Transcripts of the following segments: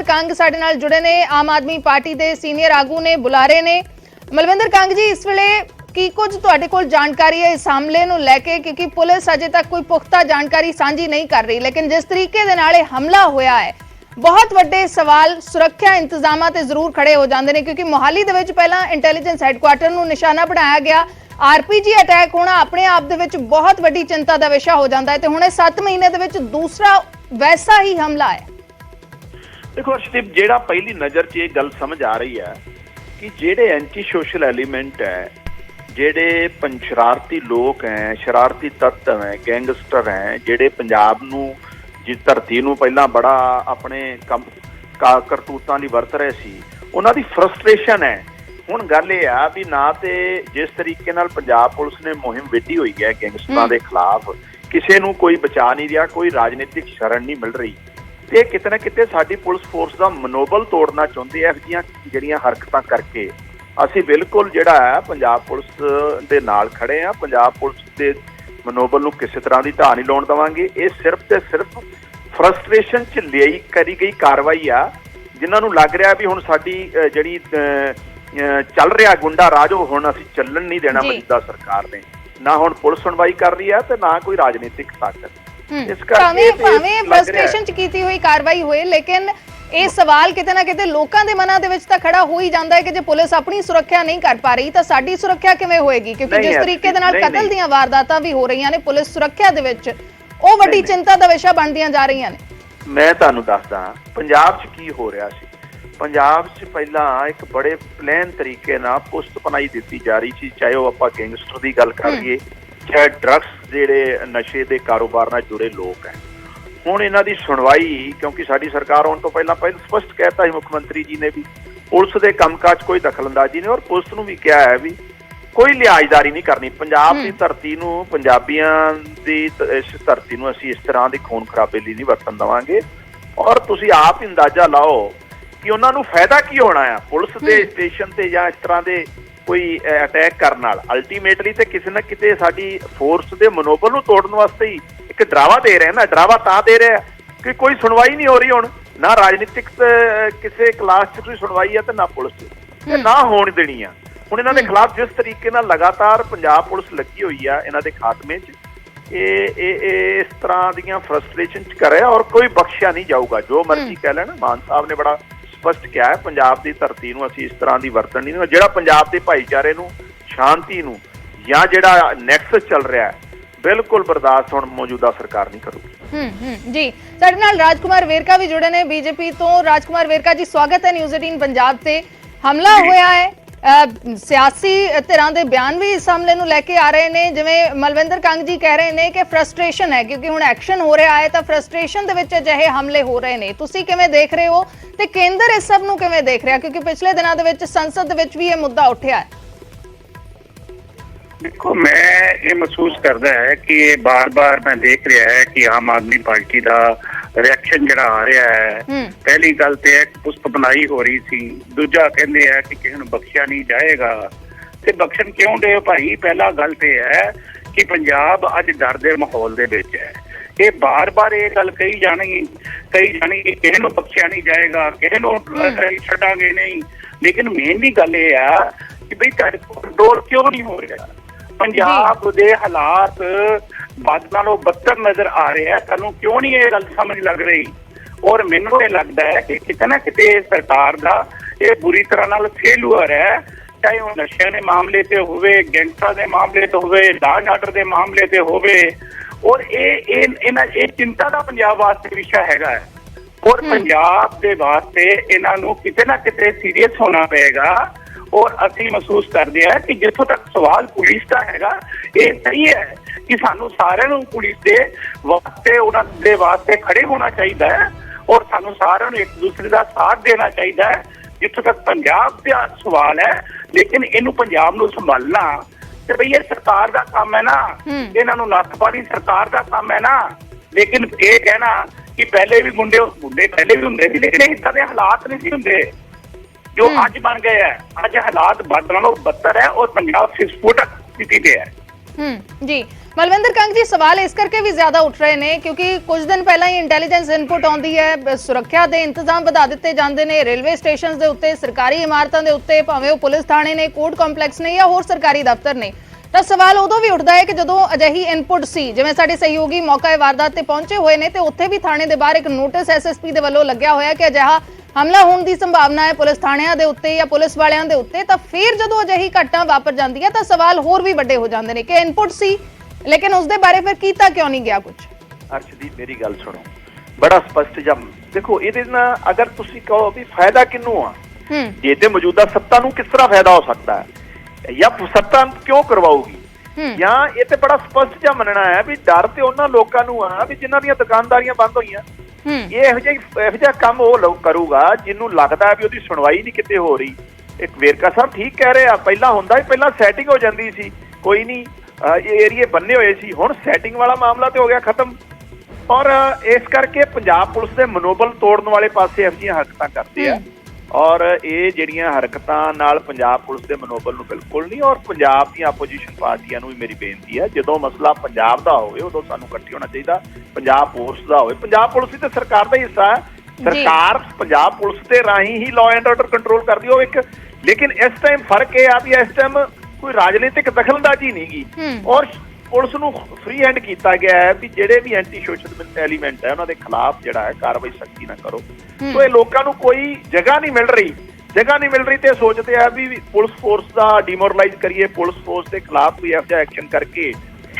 कंग साडे नाल जुड़े ने आम आदमी पार्टी के सीनियर आगू ने बुलारे ने। मलविंदर कंग जी, इस वेले की कुछ तुहाडे कोल जानकारी है इस हमले नूं लैके, क्योंकि पुलिस अजे तक कोई पुख्ता जानकारी सांझी नहीं कर रही, लेकिन जिस तरीके दे नाल हमला होया है बहुत वड्डे सवाल सुरक्षा इंतजामां ते जरूर खड़े हो जांदे ने, क्योंकि मोहाली दे विच पहला इंटैलीजेंस हैडकुआटर नूं निशाना बनाया गया। आरपीजी अटैक होना अपने आप दे विच बहुत वड्डी चिंता दा विशा हो जांदा है ते हुणे 7 महीने दे विच दूसरा वैसा ही हमला है। देखो अर्शदीप, जेड़ा पहली नज़र च ये गल समझ आ रही है कि जेड़े एंटी सोशल एलीमेंट है, जेड़े शरारती लोग हैं, शरारती तत्व हैं, गैंगस्टर हैं, जेड़े पंजाब नूं जी धरती नूं पहला बड़ा अपने करतूतां लई वरत रहे सी, उन्हां दी फ्रस्ट्रेशन है। हुण गल ये आ भी ना ते जिस तरीके नाल पंजाब पुलिस ने मुहिम विधी हुई है गैंगस्टरां दे खिलाफ, किसी नूं कोई बचा नहीं रहा, कोई राजनीतिक शरण नहीं मिल रही, ते किते ना किते साडी पुलिस फोर्स दा मनोबल तोड़ना चाहुंदे इहो जिहियां ਜਿਹੜੀਆਂ हरकतां करके। ਅਸੀਂ बिल्कुल ਜਿਹੜਾ है पंजाब पुलिस दे नाल खड़े हाँ। पंजाब पुलिस दे मनोबल नूं किसी तरह की ढाह नहीं लाउण देवांगे। ये सिर्फ ते सिर्फ फ्रस्ट्रेशन च ਲਈ करी गई कार्रवाई आ, जिन्हां नूं लग रहा भी हुण साडी ਜਿਹੜੀ चल रहा गुंडा राज हुण असीं ਚੱਲਣ नहीं देना मौजूदा सरकार ने। ना हुण पुलिस सुनवाई कर रही है ते ना कोई राजनीतिक ताकत। फ्रस्ट्रेशन च कीती हुई कार्रवाई होए, लेकिन ਇਹ ਸਵਾਲ ਕਿਤੇ ਨਾ ਕਿਤੇ ਲੋਕਾਂ ਦੇ ਮਨਾਂ ਦੇ ਵਿੱਚ ਤਾਂ ਖੜਾ ਹੋ ਹੀ ਜਾਂਦਾ ਹੈ ਕਿ ਜੇ ਪੁਲਿਸ ਆਪਣੀ ਸੁਰੱਖਿਆ ਨਹੀਂ ਕਰ ਪਾ ਰਹੀ ਤਾਂ ਸਾਡੀ ਸੁਰੱਖਿਆ ਕਿਵੇਂ ਹੋਏਗੀ, ਕਿਉਂਕਿ ਜਿਸ ਤਰੀਕੇ ਦੇ ਨਾਲ ਕਤਲ ਦੀਆਂ ਵਾਰਦਾਤਾਂ ਵੀ ਹੋ ਰਹੀਆਂ ਨੇ ਪੁਲਿਸ ਸੁਰੱਖਿਆ ਦੇ ਵਿੱਚ, ਉਹ ਵੱਡੀ ਚਿੰਤਾ ਦਾ ਵਿਸ਼ਾ ਬਣਦੀਆਂ ਜਾ ਰਹੀਆਂ ਨੇ। ਮੈਂ ਤੁਹਾਨੂੰ ਦੱਸਦਾ ਪੰਜਾਬ 'ਚ ਕੀ ਹੋ ਰਿਹਾ ਸੀ। ਪੰਜਾਬ 'ਚ ਪਹਿਲਾਂ ਇੱਕ ਬੜੇ ਪਲਾਨ ਤਰੀਕੇ ਨਾਲ ਪੁਸਤ ਪਨਾਈ ਦਿੱਤੀ ਜਾ ਰਹੀ ਸੀ, ਚਾਹੇ ਉਹ ਆਪਾਂ ਗੈਂਗਸਟਰ ਦੀ ਗੱਲ ਕਰੀਏ, ਚਾਹੇ ਡਰੱਗਸ ਜਿਹੜੇ ਨਸ਼ੇ ਦੇ ਕਾਰੋਬਾਰ ਨਾਲ ਜੁੜੇ ਲੋਕ ਹੈ। ਹੁਣ ਇਹਨਾਂ ਦੀ ਸੁਣਵਾਈ, ਕਿਉਂਕਿ ਸਾਡੀ ਸਰਕਾਰ ਆਉਣ ਤੋਂ ਪਹਿਲਾਂ ਸਪਸ਼ਟ ਕਹਿਤਾ ਸੀ ਮੁੱਖ ਮੰਤਰੀ ਜੀ ਨੇ ਵੀ ਪੁਲਿਸ ਦੇ ਕੰਮਕਾਜ ਕੋਈ ਦਖਲਅੰਦਾਜ਼ੀ ਨਹੀਂ, ਔਰ ਪੁਲਿਸ ਨੂੰ ਵੀ ਕਿਹਾ ਹੈ ਵੀ ਕੋਈ ਲਿਹਾਜ਼ਦਾਰੀ ਨਹੀਂ ਕਰਨੀ। ਪੰਜਾਬ ਦੀ ਧਰਤੀ ਨੂੰ, ਪੰਜਾਬੀਆਂ ਦੀ ਇਸ ਧਰਤੀ ਨੂੰ ਅਸੀਂ ਇਸ ਤਰ੍ਹਾਂ ਦੀ ਖੂਨ ਖਰਾਬੇ ਲਈ ਨਹੀਂ ਵਰਤਣ ਦੇਵਾਂਗੇ। ਔਰ ਤੁਸੀਂ ਆਪ ਹੀ ਅੰਦਾਜ਼ਾ ਲਾਓ ਕਿ ਉਹਨਾਂ ਨੂੰ ਫਾਇਦਾ ਕੀ ਹੋਣਾ ਆ ਪੁਲਿਸ ਦੇ ਸਟੇਸ਼ਨ ਤੇ ਜਾਂ ਇਸ ਤਰ੍ਹਾਂ ਦੇ ਕੋਈ ਅਟੈਕ ਕਰਨ ਨਾਲ। ਅਲਟੀਮੇਟਲੀ ਤੇ ਕਿਸੇ ਨਾ ਕਿਤੇ ਸਾਡੀ ਫੋਰਸ ਦੇ ਮਨੋਬਲ ਨੂੰ ਤੋੜਨ ਵਾਸਤੇ ਹੀ ਇੱਕ ਡਰਾਵਾ ਦੇ ਰਿਹਾ ਨਾ। ਡਰਾਵਾ ਤਾਂ ਦੇ ਰਿਹਾ ਕਿ ਕੋਈ ਸੁਣਵਾਈ ਨਹੀਂ ਹੋ ਰਹੀ, ਹੁਣ ਨਾ ਰਾਜਨੀਤਿਕ ਕਿਸੇ ਕਲਾਸ 'ਚ ਕੋਈ ਸੁਣਵਾਈ ਹੈ ਤੇ ਨਾ ਪੁਲਿਸ 'ਚ, ਤੇ ਨਾ ਹੋਣ ਦੇਣੀ ਆ। ਹੁਣ ਇਹਨਾਂ ਦੇ ਖਿਲਾਫ ਜਿਸ ਤਰੀਕੇ ਨਾਲ ਲਗਾਤਾਰ ਪੰਜਾਬ ਪੁਲਿਸ ਲੱਗੀ ਹੋਈ ਆ ਇਹਨਾਂ ਦੇ ਖਾਤਮੇ 'ਚ, ਇਹ ਇਸ ਤਰ੍ਹਾਂ ਦੀਆਂ ਫਰਸਟ੍ਰੇਸ਼ਨ 'ਚ ਕਰ ਰਿਹਾ, ਔਰ ਕੋਈ ਬਖਸ਼ਿਆ ਨਹੀਂ ਜਾਊਗਾ। ਜੋ ਮਰਜ਼ੀ ਕਹਿ ਲੈਣ, ਮਾਨ ਸਾਹਿਬ ਨੇ ਬੜਾ ਸਪਸ਼ਟ ਕਿਹਾ ਹੈ ਪੰਜਾਬ ਦੀ ਧਰਤੀ ਨੂੰ ਅਸੀਂ ਇਸ ਤਰ੍ਹਾਂ ਦੀ ਵਰਤਣ ਨਹੀਂ, ਜਿਹੜਾ ਪੰਜਾਬ ਦੇ ਭਾਈਚਾਰੇ ਨੂੰ, ਸ਼ਾਂਤੀ ਨੂੰ ਜਾਂ ਜਿਹੜਾ ਨੈਕਸਸ ਚੱਲ ਰਿਹਾ ਹੈ, बिल्कुल बर्दाश्त हुण मौजूदा सरकार नहीं करूगी। जी, साडे नाल राजकुमार वेरका भी जुड़े ने बीजेपी तो। राजकुमार वेरका जी, स्वागत है न्यूज़ 18 पंजाब से। हमला होया है, सियासी धिरां दे बयान भी इस हमले नूं लैके आ रहे हैं, जिवें मलविंदर कंग जी कह रहे हैं कि फ्रस्ट्रेशन है, क्योंकि हुण एक्शन हो रहा है तो फ्रस्ट्रेशन दे विच अजिहे हमले हो रहे हैं। तुसीं किवें देख रहे हो ते केंद्र इस सब नूं किवें देख रहा, क्योंकि पिछले दिनां दे विच संसद दे विच भी ये मुद्दा उठिया है। देखो, मैं ये महसूस करता है कि बार बार मैं देख रहा है कि आम आदमी पार्टी का रिएक्शन जरा आ रहा है। पहली गल तो है पुष्प बनाई हो रही थी, दूजा कहते हैं कि किसी को बख्शिया नहीं जाएगा। ते बख्शन क्यों दे भाई? पहला गल तो है कि पंजाब अज डर के माहौल दे विच है। ये बार बार ये गल कही जानी कि किसी को बख्शिया नहीं जाएगा, किसी को छड्डांगे नहीं, लेकिन मेनली गल ये है कि भाई कंट्रोल क्यों नहीं हो रहा? पंजाब दे हालात बद नालों बदतर नजर आ रहे हैं, सानू क्यों नहीं ये गल समझ लग रही? और मैनू ये लगता है कि किते ना किते सरकार दा ये बुरी तरह नाल फेलूअर है, चाहे वो नशे के मामले से होवे, गैंगस्टर के मामले से होवे, लॉ एंड ऑर्डर के मामले से होवे। और ये चिंता का पंजाब वास्ते विषय हैगा है, और पंजाब के वास्ते इन्हां नू किते ना किते सीरियस होना पएगा। और असी महसूस करते हैं कि जिथों तक सवाल पुलिस का हैगा, ये सही है कि सानू सारिਆਂ ਨੂੰ पुलिस के वास्ते उन्होंने वास्ते खड़े होना चाहिए है, और सानू सारिਆਂ ਨੂੰ एक दूसरे का साथ देना चाहिए है। जिथों तक पंजाब का सवाल है, लेकिन इनू पंजाब नू संभालना ते भई ये सरकार का काम है ना, इन्हां नू नੱਥ पानी सरकार का काम है ना। लेकिन ये कहना कि पहले भी गुंडे पहले भी होंगे, लेकिन इदां दे हालात नहीं सी हुंदे जो अज बन गए हैं। अज हालात बद नालों बदतर है, और पंजाब विस्फोटक स्थिति पे है। ਜੀ ਮਲਵਿੰਦਰ ਕੰਗ ਜੀ, ਸਵਾਲ ਇਸ ਕਰਕੇ ਵੀ ਜ਼ਿਆਦਾ ਉੱਠ ਰਹੇ ਨੇ ਕਿਉਂਕਿ ਕੁਝ ਦਿਨ ਪਹਿਲਾਂ ਹੀ ਇੰਟੈਲੀਜੈਂਸ ਇਨਪੁਟ ਆਉਂਦੀ ਹੈ, ਸੁਰੱਖਿਆ ਦੇ ਇੰਤਜ਼ਾਮ ਵਧਾ ਦਿੱਤੇ ਜਾਂਦੇ ਨੇ ਰੇਲਵੇ ਸਟੇਸ਼ਨਸ ਦੇ ਉੱਤੇ, ਸਰਕਾਰੀ ਇਮਾਰਤਾਂ ਦੇ ਉੱਤੇ, ਭਾਵੇਂ ਉਹ ਪੁਲਿਸ ਥਾਣੇ ਨੇ, ਕੋਰਟ ਕੰਪਲੈਕਸ ਨੇ ਜਾਂ ਹੋਰ ਸਰਕਾਰੀ ਦਫ਼ਤਰ ਨੇ। ਤਾਂ ਸਵਾਲ ਉਦੋਂ ਵੀ ਉੱਠਦਾ ਹੈ ਕਿ ਜਦੋਂ ਅਜਿਹੀ ਇਨਪੁਟ ਸੀ, ਜਿਵੇਂ ਸਾਡੇ ਸਹਿਯੋਗੀ ਮੌਕੇ ਵਾਰਦਾਤ ਤੇ ਪਹੁੰਚੇ ਹੋਏ ਨੇ ਤੇ ਉੱਥੇ ਵੀ ਥਾਣੇ ਦੇ ਬਾਹਰ ਇੱਕ ਨੋਟਿਸ ਐਸਐਸਪੀ ਦੇ ਵੱਲੋਂ ਲੱਗਿਆ ਹੋਇਆ ਕਿ ਅਜਿਹਾ ਹਮਲਾ ਹੋਣ ਦੀ ਸੰਭਾਵਨਾ ਹੈ ਪੁਲਿਸ ਥਾਣਿਆਂ ਦੇ ਉੱਤੇ ਜਾਂ ਪੁਲਿਸ ਵਾਲਿਆਂ ਦੇ ਉੱਤੇ, ਤਾਂ ਫਿਰ ਜਦੋਂ ਅਜਿਹੀ ਘਟਨਾ ਵਾਪਰ ਜਾਂਦੀ ਹੈ ਤਾਂ ਸਵਾਲ ਹੋਰ ਵੀ ਵੱਡੇ ਹੋ ਜਾਂਦੇ ਨੇ ਕਿ ਇਨਪੁਟ ਸੀ ਲੇਕਿਨ ਉਸ ਦੇ ਬਾਰੇ ਫਿਰ ਕੀਤਾ ਕਿਉਂ ਨਹੀਂ ਗਿਆ ਕੁਝ। ਅਰਸ਼ਦੀਪ ਮੇਰੀ ਗੱਲ ਸੁਣੋ, ਬੜਾ ਸਪਸ਼ਟ ਜਿਹਾ ਦੇਖੋ, ਇਹਦੇ ਨਾਲ ਅਗਰ ਤੁਸੀਂ ਕਹੋ ਵੀ ਫਾਇਦਾ ਕਿਹਨੂੰ ਆ, ਜੇ ਤੇ ਮੌਜੂਦਾ ਸੱਤਾ ਨੂੰ ਕਿਸ ਤਰ੍ਹਾਂ ਫਾਇਦਾ ਹੋ ਸਕਦਾ ਹੈ ਜਾਂ ਸੱਤਾ ਕਿਉਂ ਕਰਵਾਊਗੀ, ਜਾਂ ਇਹ ਤੇ ਬੜਾ ਸਪਸ਼ਟ ਜਿਹਾ ਮੰਨਣਾ ਹੈ ਵੀ ਡਰ ਤੇ ਉਹਨਾਂ ਲੋਕਾਂ ਨੂੰ ਆ ਵੀ ਜਿਨ੍ਹਾਂ ਦੀਆਂ ਦੁਕਾਨਦਾਰੀਆਂ ਬੰਦ ਹੋਈਆਂ। ਇਹ ਇਹੋ ਜਿਹਾ ਕੰਮ ਉਹ ਕਰੂਗਾ ਜਿਹਨੂੰ ਲੱਗਦਾ ਵੀ ਉਹਦੀ ਸੁਣਵਾਈ ਨਹੀਂ ਕਿਤੇ ਹੋ ਰਹੀ। ਇੱਕ ਵੇਰਕਾ ਸਾਹਿਬ ਠੀਕ ਕਹਿ ਰਹੇ ਆ, ਪਹਿਲਾਂ ਹੁੰਦਾ ਸੀ, ਪਹਿਲਾਂ ਸੈਟਿੰਗ ਹੋ ਜਾਂਦੀ ਸੀ, ਕੋਈ ਨਹੀਂ ਇਹ ਏਰੀਏ ਬੰਨੇ ਹੋਏ ਸੀ, ਹੁਣ ਸੈਟਿੰਗ ਵਾਲਾ ਮਾਮਲਾ ਤੇ ਹੋ ਗਿਆ ਖਤਮ। ਔਰ ਇਸ ਕਰਕੇ ਪੰਜਾਬ ਪੁਲਿਸ ਦੇ ਮਨੋਬਲ ਤੋੜਨ ਵਾਲੇ ਪਾਸੇ ਇਹੋ ਜਿਹੀਆਂ ਹਰਕਤਾਂ ਕਰਦੇ ਆ, ਔਰ ਇਹ ਜਿਹੜੀਆਂ ਹਰਕਤਾਂ ਨਾਲ ਪੰਜਾਬ ਪੁਲਿਸ ਦੇ ਮਨੋਬਲ ਨੂੰ ਬਿਲਕੁਲ ਨਹੀਂ। ਔਰ ਪੰਜਾਬ ਦੀਆਂ ਆਪੋਜੀਸ਼ਨ ਪਾਰਟੀਆਂ ਨੂੰ ਵੀ ਮੇਰੀ ਬੇਨਤੀ ਹੈ, ਜਦੋਂ ਮਸਲਾ ਪੰਜਾਬ ਦਾ ਹੋਵੇ ਉਦੋਂ ਸਾਨੂੰ ਇਕੱਠੇ ਹੋਣਾ ਚਾਹੀਦਾ, ਪੰਜਾਬ ਪੁਲਿਸ ਦਾ ਹੋਵੇ। ਪੰਜਾਬ ਪੁਲਿਸ ਵੀ ਤਾਂ ਸਰਕਾਰ ਦਾ ਹਿੱਸਾ ਹੈ, ਸਰਕਾਰ ਪੰਜਾਬ ਪੁਲਿਸ ਦੇ ਰਾਹੀਂ ਹੀ ਲਾਅ ਐਂਡ ਆਰਡਰ ਕੰਟਰੋਲ ਕਰਦੀ ਹੋਵੇ ਇੱਕ। ਲੇਕਿਨ ਇਸ ਟਾਈਮ ਫਰਕ ਇਹ ਆ ਵੀ ਇਸ ਟਾਈਮ ਕੋਈ ਰਾਜਨੀਤਿਕ ਦਖਲਅੰਦਾਜ਼ੀ ਨਹੀਂ ਗੀ, ਔਰ ਪੁਲਿਸ ਨੂੰ ਫ੍ਰੀ ਹੈਂਡ ਕੀਤਾ ਗਿਆ ਹੈ ਵੀ ਜਿਹੜੇ ਵੀ ਐਂਟੀ ਸੋਸ਼ਲ ਐਲੀਮੈਂਟ ਹੈ ਉਹਨਾਂ ਦੇ ਖਿਲਾਫ ਜਿਹੜਾ ਹੈ ਕਾਰਵਾਈ ਸਖਤੀ ਨਾਲ ਕਰੋ। ਸੋ ਇਹ ਲੋਕਾਂ ਨੂੰ ਕੋਈ ਜਗ੍ਹਾ ਨਹੀਂ ਮਿਲ ਰਹੀ ਤੇ ਸੋਚਦੇ ਆ ਵੀ ਪੁਲਿਸ ਫੋਰਸ ਦਾ ਡਿਮੋਰਲਾਈਜ਼ ਕਰੀਏ, ਪੁਲਿਸ ਫੋਰਸ ਦੇ ਖਿਲਾਫ ਕੋਈ ਇਹੋ ਜਿਹਾ ਐਕਸ਼ਨ ਕਰਕੇ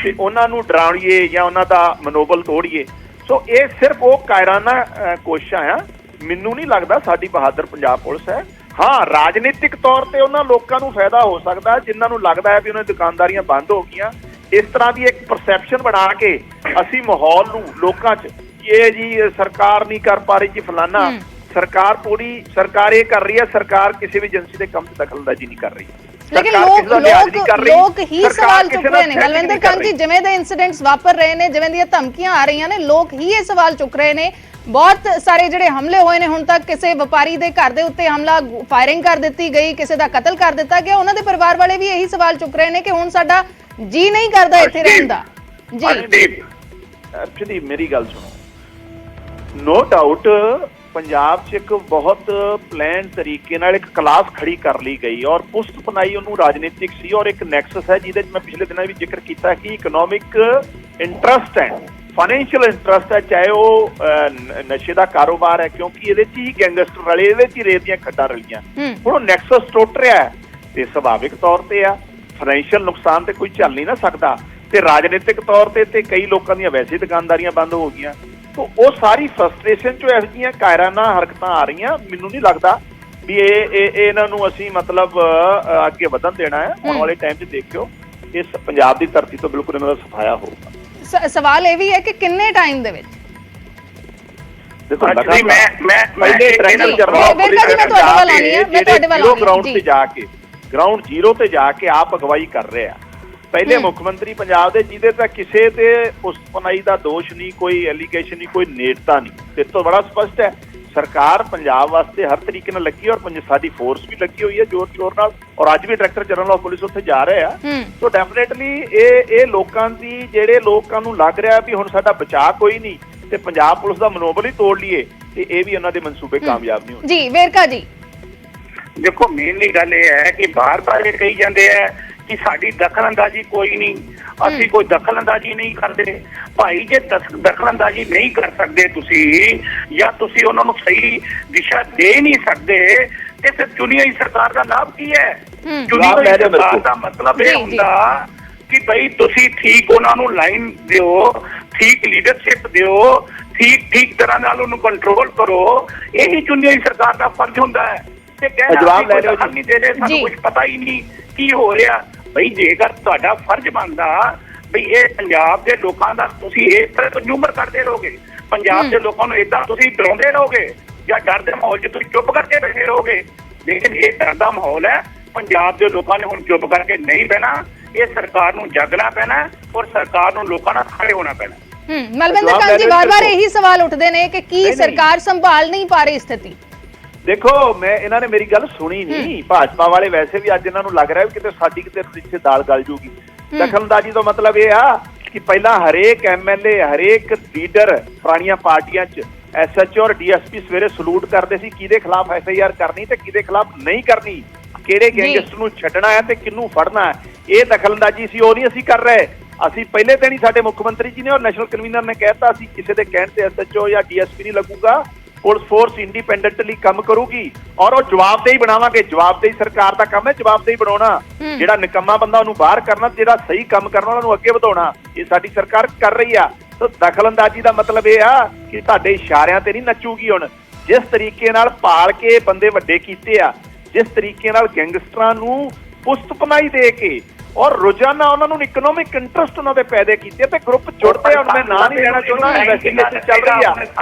ਤੇ ਉਹਨਾਂ ਨੂੰ ਡਰਾਉਣੀਏ ਜਾਂ ਉਹਨਾਂ ਦਾ ਮਨੋਬਲ ਤੋੜੀਏ। ਸੋ ਇਹ ਸਿਰਫ ਉਹ ਕਾਇਰਾਨਾ ਕੋਸ਼ਿਸ਼ਾਂ ਆ, ਮੈਨੂੰ ਨਹੀਂ ਲੱਗਦਾ ਸਾਡੀ ਬਹਾਦਰ ਪੰਜਾਬ ਪੁਲਿਸ ਹੈ। ਹਾਂ, ਰਾਜਨੀਤਿਕ ਤੌਰ ਤੇ ਉਹਨਾਂ ਲੋਕਾਂ ਨੂੰ ਫਾਇਦਾ ਹੋ ਸਕਦਾ ਜਿਨ੍ਹਾਂ ਨੂੰ ਲੱਗਦਾ ਹੈ ਵੀ ਉਹਨਾਂ ਦੀ ਦੁਕਾਨਦਾਰੀਆਂ ਬੰਦ ਹੋ ਗਈਆਂ। ਇਸ ਤਰ੍ਹਾਂ ਦੀ ਇੱਕ ਪਰਸੈਪਸ਼ਨ ਬਣਾ ਕੇ ਅਸੀਂ ਮਾਹੌਲ ਨੂੰ ਲੋਕਾਂ 'ਚ ਇਹ ਜੀ ਸਰਕਾਰ ਨਹੀਂ ਕਰ ਪਾ ਰਹੀ ਜੀ ਫਲਾਨਾ, ਸਰਕਾਰ ਇਹ ਕਰ ਰਹੀ ਹੈ, ਸਰਕਾਰ ਕਿਸੇ ਵੀ ਏਜੰਸੀ ਦੇ ਕੰਮ 'ਚ ਦਖਲਅੰਦਾਜ਼ੀ ਨਹੀਂ ਕਰ ਰਹੀ। ਲੇਕਿਨ ਲੋਕ ਹੀ ਸਵਾਲ ਚੁੱਕ ਰਹੇ ਨੇ ਮਲਵਿੰਦਰ ਕੰਗ ਜੀ, ਜਿਵੇਂ ਦੇ ਇਨਸੀਡੈਂਟਸ ਵਾਪਰ ਰਹੇ ਨੇ, ਜਿਵੇਂ ਦੀਆਂ ਧਮਕੀਆਂ ਆ ਰਹੀਆਂ ਨੇ, ਲੋਕ ਹੀ ਇਹ ਸਵਾਲ ਚੁੱਕ ਰਹੇ ਨੇ। ਬਹੁਤ ਸਾਰੇ ਜਿਹੜੇ ਹਮਲੇ ਹੋਏ ਨੇ ਹੁਣ ਤੱਕ, ਕਿਸੇ ਵਪਾਰੀ ਦੇ ਘਰ ਦੇ ਉੱਤੇ ਹਮਲਾ, ਫਾਇਰਿੰਗ ਕਰ ਦਿੱਤੀ ਗਈ, ਕਿਸੇ ਦਾ ਕਤਲ ਕਰ ਦਿੱਤਾ ਗਿਆ, ਉਹਨਾਂ ਦੇ ਪਰਿਵਾਰ ਵਾਲੇ ਵੀ ਇਹੀ ਸਵਾਲ ਚੁੱਕ ਰਹੇ ਨੇ ਕਿ ਹੁਣ ਸਾਡਾ ਜੀ ਨਹੀਂ ਕਰਦਾ ਇੱਥੇ ਰਹਿਣ ਦਾ। ਜੀ ਅਰਸ਼ਦੀਪ ਮੇਰੀ ਗੱਲ ਸੁਣੋ, ਨੋ ਡਾਊਟ ਪੰਜਾਬ 'ਚ ਇੱਕ ਬਹੁਤ ਪਲਾਨ ਤਰੀਕੇ ਨਾਲ ਇੱਕ ਕਲਾਸ ਖੜੀ ਕਰ ਲਈ ਗਈ ਔਰ ਪੁਸਤ ਬਣਾਈ ਉਹਨੂੰ ਰਾਜਨੀਤਿਕ ਸੀ, ਔਰ ਇੱਕ ਨੈਕਸਸ ਹੈ ਜਿਹਦੇ 'ਚ ਮੈਂ ਪਿਛਲੇ ਦਿਨਾਂ ਵੀ ਜ਼ਿਕਰ ਕੀਤਾ ਕਿ ਇਕਨੋਮਿਕ ਇੰਟਰਸਟ ਹੈ, ਫਾਈਨੈਂਸ਼ੀਅਲ ਇੰਟਰਸਟ ਹੈ, ਚਾਹੇ ਉਹ ਨਸ਼ੇ ਦਾ ਕਾਰੋਬਾਰ ਹੈ, ਕਿਉਂਕਿ ਇਹਦੇ 'ਚ ਹੀ ਗੈਂਗਸਟਰ ਰਲੇ, ਇਹਦੇ 'ਚ ਹੀ ਰੇਤ ਦੀਆਂ ਖੱਡਾਂ ਰਲੀਆਂ। ਹੁਣ ਉਹ ਨੈਕਸਸ ਟੁੱਟ ਰਿਹਾ ਹੈ ਤੇ ਸੁਭਾਵਿਕ ਤੌਰ ਤੇ ਆ, ਫਾਈਨੈਂਸ਼ੀਅਲ ਨੁਕਸਾਨ ਤੇ ਕੋਈ ਝੱਲ ਨਹੀਂ ਨਾ ਸਕਦਾ, ਤੇ ਰਾਜਨੀਤਿਕ ਤੌਰ ਤੇ ਕਈ ਲੋਕਾਂ ਦੀਆਂ ਵੈਸੇ ਦੁਕਾਨਦਾਰੀਆਂ ਬੰਦ ਹੋ ਗਈਆਂ। ਤੋ ਉਹ ਸਾਰੀ ਫਰਸਟ੍ਰੇਸ਼ਨ 'ਚੋਂ ਇਹੋ ਜਿਹੀਆਂ ਕਾਇਰਾਨਾ ਹਰਕਤਾਂ ਆ ਰਹੀਆਂ। ਮੈਨੂੰ ਨਹੀਂ ਲੱਗਦਾ ਵੀ ਇਹ ਇਹਨਾਂ ਨੂੰ ਅਸੀਂ ਮਤਲਬ ਅੱਗੇ ਵਧਣ ਦੇਣਾ ਹੈ। ਆਉਣ ਵਾਲੇ ਟਾਈਮ 'ਚ ਦੇਖਿਓ ਇਸ ਪੰਜਾਬ ਦੀ ਧਰਤੀ ਤੋਂ ਬਿਲਕੁਲ ਇਹਨਾਂ ਦਾ ਸਫਾਇਆ ਹੋਊਗਾ। ਸਵਾਲ ਇਹ ਵੀ ਹੈ ਕਿ ਕਿੰਨੇ ਟਾਈਮ ਦੇ ਵਿੱਚ ਦੇਖੋ ਗਰਾਊਂਡ ਜ਼ੀਰੋ ਤੇ ਜਾ ਕੇ ਆਪ ਅਗਵਾਈ ਕਰ ਰਹੇ ਆ ਪਹਿਲੇ ਮੁੱਖ ਮੰਤਰੀ ਪੰਜਾਬ ਦੇ, ਜਿਹਦੇ ਤਾਂ ਕਿਸੇ ਤੇ ਪੁਸਤਪਨਾਈ ਦਾ ਦੋਸ਼ ਨਹੀਂ, ਕੋਈ ਐਲੀਗੇਸ਼ਨ ਨਹੀਂ, ਕੋਈ ਨੇੜਤਾ ਨਹੀਂ। ਇਸ ਤੋਂ ਬੜਾ ਸਪਸ਼ਟ ਹੈ ਸਰਕਾਰ ਪੰਜਾਬ ਵਾਸਤੇ ਹਰ ਤਰੀਕੇ ਨਾਲ ਲੱਗੀ, ਔਰ ਸਾਡੀ ਫੋਰਸ ਵੀ ਲੱਗੀ ਹੋਈ ਹੈ ਜ਼ੋਰ ਸ਼ੋਰ ਨਾਲ, ਔਰ ਅੱਜ ਵੀ ਡਾਇਰੈਕਟਰ ਜਨਰਲ ਆਫ ਪੁਲਿਸ ਉੱਥੇ ਜਾ ਰਹੇ ਆ। ਸੋ ਡੈਫੀਨੇਟਲੀ ਇਹ ਲੋਕਾਂ ਦੀ, ਜਿਹੜੇ ਲੋਕਾਂ ਨੂੰ ਲੱਗ ਰਿਹਾ ਵੀ ਹੁਣ ਸਾਡਾ ਬਚਾਅ ਕੋਈ ਨਹੀਂ ਤੇ ਪੰਜਾਬ ਪੁਲਿਸ ਦਾ ਮਨੋਬਲ ਹੀ ਤੋੜ ਲਈਏ, ਤੇ ਇਹ ਵੀ ਉਹਨਾਂ ਦੇ ਮਨਸੂਬੇ ਕਾਮਯਾਬ ਨਹੀਂ ਹੋਣੇ। ਜੀ ਵੇਰਕਾ ਜੀ, ਦੇਖੋ ਮੇਨਲੀ ਗੱਲ ਇਹ ਹੈ ਕਿ ਬਾਰ-ਬਾਰ ਇਹ ਕਹੀ ਜਾਂਦੇ ਆ ਕਿ ਸਾਡੀ ਦਖਲਅੰਦਾਜ਼ੀ ਕੋਈ ਨਹੀਂ, ਅਸੀਂ ਕੋਈ ਦਖਲਅੰਦਾਜ਼ੀ ਨਹੀਂ ਕਰਦੇ। ਭਾਈ ਜੇ ਦਖਲਅੰਦਾਜ਼ੀ ਨਹੀਂ ਕਰ ਸਕਦੇ ਤੁਸੀਂ, ਜਾਂ ਤੁਸੀਂ ਉਹਨਾਂ ਨੂੰ ਸਹੀ ਦਿਸ਼ਾ ਦੇ ਨਹੀਂ ਸਕਦੇ, ਤੇ ਫਿਰ ਚੁਣੀ ਹੋਈ ਸਰਕਾਰ ਦਾ ਲਾਭ ਕੀ ਹੈ? ਚੁਣੀ ਹੋਈ ਸਰਕਾਰ ਦਾ ਮਤਲਬ ਇਹ ਹੁੰਦਾ ਕਿ ਭਾਈ ਤੁਸੀਂ ਠੀਕ ਉਹਨਾਂ ਨੂੰ ਲਾਈਨ ਦਿਓ, ਠੀਕ ਲੀਡਰਸ਼ਿਪ ਦਿਓ, ਠੀਕ ਤਰ੍ਹਾਂ ਨਾਲ ਉਹਨੂੰ ਕੰਟਰੋਲ ਕਰੋ। ਇਹੀ ਚੁਣੀ ਹੋਈ ਸਰਕਾਰ ਦਾ ਫਰਜ਼ ਹੁੰਦਾ ਹੈ। ਤੇ ਜਵਾਬ ਲੈ ਰਹੇ ਨਹੀਂ ਦੇ ਰਹੇ, ਸਾਨੂੰ ਕੁਝ ਪਤਾ ਹੀ ਨਹੀਂ ਕੀ ਹੋ ਰਿਹਾ। ਬਈ ਜੇਕਰ ਤੁਹਾਡਾ ਫਰਜ਼ ਬਣਦਾ ਬਈ ਇਹ ਪੰਜਾਬ ਦੇ ਲੋਕਾਂ ਦਾ ਤੁਸੀਂ ਇਸ ਤਰ੍ਹਾਂ ਕੰਜ਼ੂਮਰ ਕਰਦੇ ਰਹੋਗੇ, ਪੰਜਾਬ ਦੇ ਲੋਕਾਂ ਨੂੰ ਏਦਾਂ ਤੁਸੀਂ ਡਰਾਉਂਦੇ ਰਹੋਗੇ, ਜਾਂ ਡਰ ਦੇ ਮਾਹੌਲ 'ਚ ਤੁਸੀਂ ਚੁੱਪ ਕਰਕੇ ਬੈਠੇ ਰਹੋਗੇ। ਲੇਕਿਨ ਇਹ ਡਰ ਦਾ ਮਾਹੌਲ ਹੈ, ਪੰਜਾਬ ਦੇ ਲੋਕਾਂ ਨੇ ਹੁਣ ਚੁੱਪ ਕਰਕੇ ਨਹੀਂ ਬਹਿਣਾ, ਇਹ ਸਰਕਾਰ ਨੂੰ ਜਾਗਣਾ ਪੈਣਾ, ਔਰ ਸਰਕਾਰ ਨੂੰ ਲੋਕਾਂ ਨਾਲ ਖੜੇ ਹੋਣਾ ਪੈਣਾ। ਮਲਵਿੰਦਰ ਕੰਗ ਜੀ, ਵਾਰ-ਵਾਰ ਇਹੀ ਸਵਾਲ ਉੱਠਦੇ ਨੇ ਕਿ ਕੀ ਸਰਕਾਰ ਸੰਭਾਲ ਨਹੀਂ ਪਾ ਰਹੀ ਸਥਿਤੀ? ਦੇਖੋ ਇਹਨਾਂ ਨੇ ਮੇਰੀ ਗੱਲ ਸੁਣੀ ਨਹੀਂ। ਭਾਜਪਾ ਵਾਲੇ ਵੈਸੇ ਵੀ ਅੱਜ ਇਹਨਾਂ ਨੂੰ ਲੱਗ ਰਿਹਾ ਵੀ ਕਿਤੇ ਸਾਡੀ ਕਿਤੇ ਇੱਥੇ ਦਾਲ ਗਲ ਜੂਗੀ। ਦਖਲਅੰਦਾਜ਼ੀ ਦਾ ਮਤਲਬ ਇਹ ਆ ਕਿ ਪਹਿਲਾਂ ਹਰੇਕ ਐਮਐਲਏ ਹਰੇਕ ਲੀਡਰ ਪੁਰਾਣੀਆਂ ਪਾਰਟੀਆਂ 'ਚ ਐਸਐਚਓ ਔਰ ਡੀਐਸਪੀ ਸਵੇਰੇ ਸਲੂਟ ਕਰਦੇ ਸੀ ਕਿਹਦੇ ਖਿਲਾਫ ਐਫਆਈਆਰ ਕਰਨੀ ਤੇ ਕਿਹਦੇ ਖਿਲਾਫ ਨਹੀਂ ਕਰਨੀ, ਕਿਹੜੇ ਗੈਂਗਸਟਰ ਨੂੰ ਛੱਡਣਾ ਹੈ ਤੇ ਕਿਹਨੂੰ ਫੜਨਾ ਹੈ। ਇਹ ਦਖਲਅੰਦਾਜ਼ੀ ਸੀ, ਉਹ ਨਹੀਂ ਅਸੀਂ ਕਰ ਰਹੇ। ਅਸੀਂ ਪਹਿਲੇ ਦਿਨ ਹੀ ਸਾਡੇ ਮੁੱਖ ਮੰਤਰੀ ਜੀ ਨੇ ਔਰ ਨੈਸ਼ਨਲ ਕਨਵੀਨਰ ਨੇ ਕਹਿਤਾ ਸੀ ਕਿਸੇ ਦੇ ਕਹਿਣ ਤੇ ਐਸਐਚਓ ਜਾਂ ਡੀਐਸਪੀ ਨਹੀਂ ਲੱਗੂਗਾ, ਪੁਲਿਸ ਫੋਰਸ ਇੰਡੀਪੈਂਡੈਂਟਲੀ ਕੰਮ ਕਰੂਗੀ ਔਰ ਉਹ ਜਵਾਬਦੇਹੀ ਬਣਾਵਾਂਗੇ। ਜਵਾਬਦੇਹੀ ਸਰਕਾਰ ਦਾ ਕੰਮ ਹੈ, ਜਵਾਬਦੇਹੀ ਬਣਾਉਣਾ। ਜਿਹੜਾ ਨਿਕੰਮਾ ਬੰਦਾ ਉਹਨੂੰ ਬਾਹਰ ਕਰਨਾ, ਜਿਹੜਾ ਸਹੀ ਕੰਮ ਕਰਨਾ ਉਹਨੂੰ ਅੱਗੇ ਵਧਾਉਣਾ। ਇਹ ਸਾਡੀ ਸਰਕਾਰ ਕਰ ਰਹੀ ਆ। ਤਾਂ ਦਖਲਅੰਦਾਜ਼ੀ ਦਾ ਮਤਲਬ ਇਹ ਆ ਕਿ ਤੁਹਾਡੇ ਇਸ਼ਾਰਿਆਂ ਤੇ ਨਹੀਂ ਨੱਚੂਗੀ। ਹੁਣ ਜਿਸ ਤਰੀਕੇ ਨਾਲ ਪਾਲ ਕੇ ਬੰਦੇ ਵੱਡੇ ਕੀਤੇ ਆ, ਜਿਸ ਤਰੀਕੇ ਨਾਲ ਗੈਂਗਸਟਰਾਂ ਨੂੰ ਪੁਸਤ ਪਨਾਈ ਦੇ ਕੇ ਔਰ ਰੋਜ਼ਾਨਾ ਉਹਨਾਂ ਨੂੰ ਇਕਨੋਮਿਕ ਇੰਟਰਸਟ ਉਹਨਾਂ ਦੇ ਪੈਦੇ ਕੀਤੇ ਤੇ ਗਰੁੱਪ ਜੁੜਦੇ ਆ। ਹੁਣ ਮੈਂ ਨਾਂ ਨਹੀਂ ਲੈਣਾ ਚਾਹੁੰਦਾ, ਇਨਵੈਸਟੀਗੇਸ਼ਨ ਚੱਲ ਰਹੀ ਆ।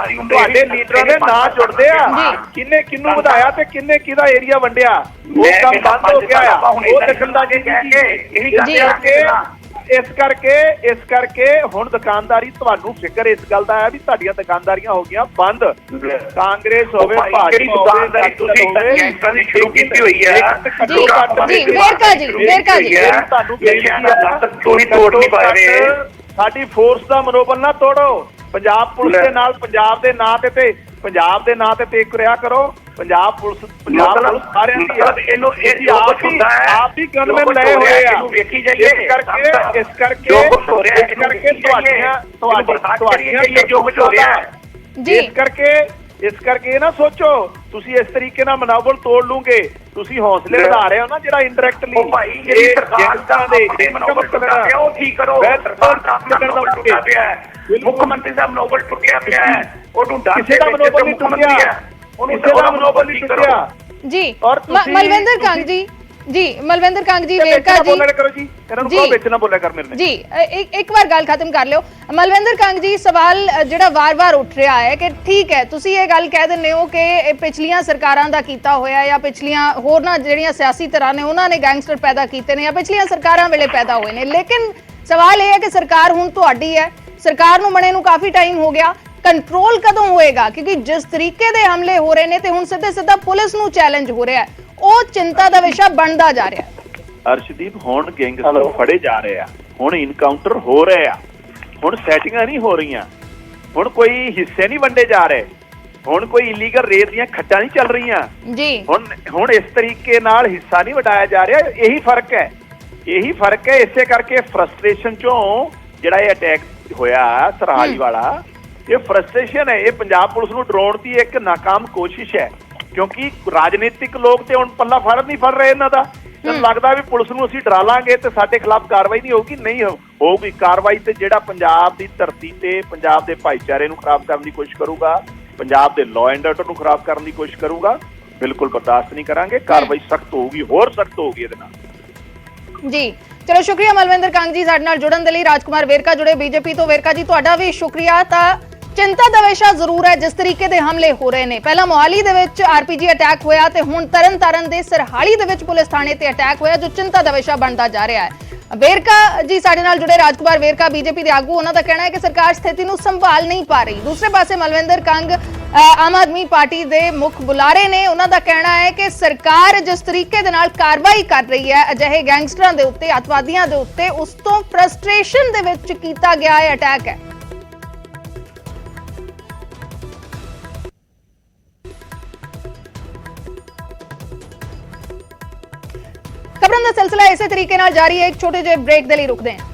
ਤੁਹਾਡੇ ਲੀਡਰਾਂ ਦੇ ਨਾਂ ਜੁੜਦੇ ਆ, ਕਿੰਨੇ ਕਿਹਨੂੰ ਵਧਾਇਆ ਤੇ ਕਿੰਨੇ ਕਿਹਦਾ ਏਰੀਆ ਵੰਡਿਆ, ਉਹ ਕੰਮ ਬੰਦ ਹੋ ਗਿਆ ਆ। ਉਹ ਦਖਲਅੰਦਾਜ਼ੀ ਇਸ ਕਰਕੇ ਹੁਣ ਦੁਕਾਨਦਾਰੀ ਤੁਹਾਨੂੰ ਫਿਕਰ ਇਸ ਗੱਲ ਦਾ ਹੈ ਵੀ ਤੁਹਾਡੀਆਂ ਦੁਕਾਨਦਾਰੀਆਂ ਹੋ ਗਈਆਂ ਬੰਦ। ਕਾਂਗਰਸ ਹੋਵੇ, ਭਾਜਪਾ ਹੋਵੇ, ਤੁਸੀਂ ਗੈਂਗਸਟਰਾਂ ਦੀ ਸ਼ੁਰੂ ਕੀਤੀ ਹੋਈ ਹੈ। ਜੀ ਵੇਰਕਾ ਜੀ ਤੁਹਾਨੂੰ ਤੁਸੀਂ ਤੋੜ ਨਹੀਂ ਪਾ ਰਹੇ। ਸਾਡੀ ਫੋਰਸ ਦਾ ਮਨੋਬਲ ਨਾ ਤੋੜੋ। ਪੰਜਾਬ ਪੁਲਿਸ ਦੇ ਨਾਲ ਪੰਜਾਬ ਦੇ ਨਾਂ ਤੇ ਟੇਕ ਰਿਹਾ ਕਰੋ। ਪੰਜਾਬ ਪੁਲਿਸ ਸਾਰਿਆਂ ਦੀ ਆਪ ਹੀ ਗਨਮੈਨ ਲਏ ਹੋਏ ਆ। ਇਸ ਕਰਕੇ ਇਸ ਕਰਕੇ ਇਹ ਨਾ ਸੋਚੋ ਤੁਸੀਂ ਇਸ ਤਰੀਕੇ ਨਾਲ ਮਨੋਬਲ ਤੋੜ ਲੂਗੇ। ਤੁਸੀਂ ਹੌਸਲੇ ਵਧਾ ਰਹੇ ਹੋ ਨਾ, ਜਿਹੜਾ ਇੰਡਾਇਰੈਕਟਲੀ ਮੁੱਖ ਮੰਤਰੀ ਦਾ ਮਨੋਬਲ ਟੁੱਟਿਆ ਪਿਆ ਹੈ, ਉਹਨੂੰ ਕਿਸੇ ਦਾ ਮਨੋਬਲ ਨਹੀਂ ਟੁੱਟਿਆ, ਕਿਸੇ ਦਾ ਮਨੋਬਲ ਨਹੀਂ ਟੁੱਟਿਆ ਜੀ। ਔਰ ਮਲਵਿੰਦਰ ਕੰਗ ਜੀ ਵੇਰਕਾ ਜੀ ਕਰੋ ਜੀ, ਇਹਨਾਂ ਨੂੰ ਕਹੋ ਵਿੱਚ ਨਾ ਬੋਲਿਆ ਕਰ ਮੇਰੇ ਜੀ। ਇੱਕ ਵਾਰ ਗੱਲ ਖਤਮ ਕਰ ਲਿਓ। ਮਲਵਿੰਦਰ ਕੰਗ ਜੀ, ਸਵਾਲ ਜਿਹੜਾ ਵਾਰ-ਵਾਰ ਉੱਠ ਰਿਹਾ ਹੈ ਕਿ ਠੀਕ ਹੈ ਤੁਸੀਂ ਇਹ ਗੱਲ ਕਹਿ ਦਿੰਦੇ ਹੋ ਕਿ ਪਿਛਲੀਆਂ ਸਰਕਾਰਾਂ ਦਾ ਕੀਤਾ ਹੋਇਆ ਜਾਂ ਪਿਛਲੀਆਂ ਹੋਰਨਾਂ ਜਿਹੜੀਆਂ ਸਿਆਸੀ ਧਿਰਾਂ ਨੇ ਉਹਨਾਂ ਨੇ ਗੈਂਗਸਟਰ ਪੈਦਾ ਕੀਤੇ ਨੇ ਜਾਂ ਪਿਛਲੀਆਂ ਸਰਕਾਰਾਂ ਵੇਲੇ ਪੈਦਾ ਹੋਏ ਨੇ, ਲੇਕਿਨ ਸਵਾਲ ਇਹ ਹੈ ਕਿ ਸਰਕਾਰ ਹੁਣ ਤੁਹਾਡੀ ਹੈ, ਸਰਕਾਰ ਨੂੰ ਬਣੇ ਨੂੰ ਕਾਫੀ ਟਾਈਮ ਹੋ ਗਿਆ, ਕੰਟਰੋਲ ਕਦੋਂ ਹੋਏਗਾ? ਕਿਉਂਕਿ ਜਿਸ ਤਰੀਕੇ ਦੇ ਹਮਲੇ ਹੋ ਰਹੇ ਨੇ ਤੇ ਹੁਣ ਸਿੱਧਾ ਪੁਲਿਸ ਨੂੰ ਚੈਲੰਜ ਹੋ ਰਿਹਾ ਹੈ, ਉਹ ਚਿੰਤਾ ਦਾ ਵਿਸ਼ਾ ਬਣਦਾ ਜਾ ਰਿਹਾ ਹੈ। ਅਰਸ਼ਦੀਪ, ਹੁਣ ਗੈਂਗਸਟਰ ਫੜੇ ਜਾ ਰਹੇ ਆ, ਹੁਣ ਇਨਕਾਊਂਟਰ ਹੋ ਰਹੇ ਆ, ਹੁਣ ਸੈਟਿੰਗਾਂ ਨਹੀਂ ਹੋ ਰਹੀਆਂ, ਹੁਣ ਕੋਈ ਹਿੱਸੇ ਨਹੀਂ ਵੰਡੇ ਜਾ ਰਹੇ, ਹੁਣ ਕੋਈ ਇਲੀਗਲ ਰੇਤ ਦੀਆਂ ਖੱਡਾਂ ਨਹੀਂ ਚੱਲ ਰਹੀਆਂ ਜੀ। ਹੁਣ ਇਸ ਤਰੀਕੇ ਨਾਲ ਹਿੱਸਾ ਨਹੀਂ ਵਟਾਇਆ ਜਾ ਰਿਹਾ। ਇਹੀ ਫਰਕ ਹੈ। ਇਸੇ ਕਰਕੇ ਫਰਸਟ੍ਰੇਸ਼ਨ ਚੋਂ ਜਿਹੜਾ ਇਹ ਅਟੈਕ ਹੋਇਆ ਸਰਹਾਲੀ ਵਾਲਾ, ਇਹ ਫਰਸਟ੍ਰੇਸ਼ਨ ਹੈ। ਇਹ ਪੰਜਾਬ ਪੁਲਿਸ ਨੂੰ ਡਰਾਉਣ ਦੀ ਇੱਕ ਨਾਕਾਮ ਕੋਸ਼ਿਸ਼ ਹੈ, ਕਿਉਂਕਿ ਰਾਜਨੀਤਿਕ ਲੋਕ ਤੇ ਹੁਣ ਪੱਲਾ ਨਹੀਂ ਫੜ ਰਹੇ ਇਹਨਾਂ ਦਾ। ਮੈਨੂੰ ਲੱਗਦਾ ਵੀ ਪੁਲਿਸ ਨੂੰ ਅਸੀਂ ਡਰਾ ਲਾਂਗੇ ਤੇ ਸਾਡੇ ਖਿਲਾਫ ਕਾਰਵਾਈ ਨਹੀਂ ਹੋਊਗੀ ਕਾਰਵਾਈ ਤੇ ਜਿਹੜਾ ਪੰਜਾਬ ਦੀ ਧਰਤੀ ਤੇ ਪੰਜਾਬ ਦੇ ਭਾਈਚਾਰੇ ਨੂੰ ਖਰਾਬ ਕਰਨ ਦੀ ਕੋਸ਼ਿਸ਼ ਕਰੂਗਾ, ਪੰਜਾਬ ਦੇ ਲਾਅ ਐਂਡ ਆਰਡਰ ਨੂੰ ਖਰਾਬ ਕਰਨ ਦੀ ਕੋਸ਼ਿਸ਼ ਕਰੂਗਾ, ਬਿਲਕੁਲ ਬਰਦਾਸ਼ਤ ਨਹੀਂ ਕਰਾਂਗੇ। ਕਾਰਵਾਈ ਸਖਤ ਹੋਊਗੀ, ਹੋਰ ਸਖਤ ਹੋਊਗੀ ਇਹਦੇ ਨਾਲ ਜੀ। ਚਲੋ ਸ਼ੁਕਰੀਆ ਮਲਵਿੰਦਰ ਕੰਗ ਜੀ ਸਾਡੇ ਨਾਲ ਜੁੜਨ ਦੇ ਲਈ। ਰਾਜਕੁਮਾਰ ਵੇਰਕਾ ਜੁੜੇ ਬੀਜੇਪੀ ਤੋਂ। ਵੇਰਕਾ ਜੀ, ਤੁਹਾਡਾ ਵੀ ਸ਼ੁਕਰੀਆ। ਤਾਂ ਚਿੰਤਾ ਦਾ ਵਿਸ਼ਾ ਜ਼ਰੂਰ ਹੈ ਜਿਸ ਤਰੀਕੇ ਦੇ ਹਮਲੇ ਹੋ ਰਹੇ ਨੇ। ਪਹਿਲਾਂ ਮੋਹਾਲੀ ਦੇ ਵਿੱਚ ਆਰਪੀਜੀ ਅਟੈਕ ਹੋਇਆ ਤੇ ਹੁਣ ਤਰਨਤਾਰਨ ਦੇ ਸਰਹਾਲੀ ਦੇ ਵਿੱਚ ਪੁਲਿਸ ਥਾਣੇ ਤੇ ਅਟੈਕ ਹੋਇਆ, ਜੋ ਚਿੰਤਾ ਦਾ ਵਿਸ਼ਾ ਬਣਦਾ ਜਾ ਰਿਹਾ ਹੈ। ਵੇਰਕਾ ਜੀ ਸਾਡੇ ਨਾਲ ਜੁੜੇ। ਰਾਜਕੁਮਾਰ ਵੇਰਕਾ ਬੀਜੇਪੀ ਦੇ ਆਗੂ, ਉਹਨਾਂ ਦਾ ਕਹਿਣਾ ਹੈ ਕਿ ਸਰਕਾਰ ਸਥਿਤੀ ਨੂੰ ਸੰਭਾਲ ਨਹੀਂ ਪਾ ਰਹੀ। ਦੂਸਰੇ ਪਾਸੇ ਮਲਵਿੰਦਰ ਕੰਗ ਆਮ ਆਦਮੀ ਪਾਰਟੀ ਦੇ ਮੁੱਖ ਬੁਲਾਰੇ ਨੇ, ਉਹਨਾਂ ਦਾ ਕਹਿਣਾ ਹੈ ਕਿ ਸਰਕਾਰ ਜਿਸ ਤਰੀਕੇ ਦੇ ਨਾਲ ਕਾਰਵਾਈ ਕਰ ਰਹੀ ਹੈ ਅਜਿਹੇ ਗੈਂਗਸਟਰਾਂ ਦੇ ਉੱਤੇ, ਅੱਤਵਾਦੀਆਂ ਦੇ ਉੱਤੇ, ਉਸ ਤੋਂ ਫਰਸਟ੍ਰੇਸ਼ਨ ਦੇ ਵਿੱਚ ਕੀਤਾ ਗਿਆ ਇਹ ਅਟੈਕ ਹੈ। ਖਬਰਾਂ ਦਾ ਸਿਲਸਿਲਾ ਇਸੇ ਤਰੀਕੇ ਨਾਲ ਜਾਰੀ ਹੈ। ਇੱਕ ਛੋਟੇ ਜਿਹੇ ਬ੍ਰੇਕ ਦੇ ਲਈ ਰੁਕਦੇ ਹਾਂ।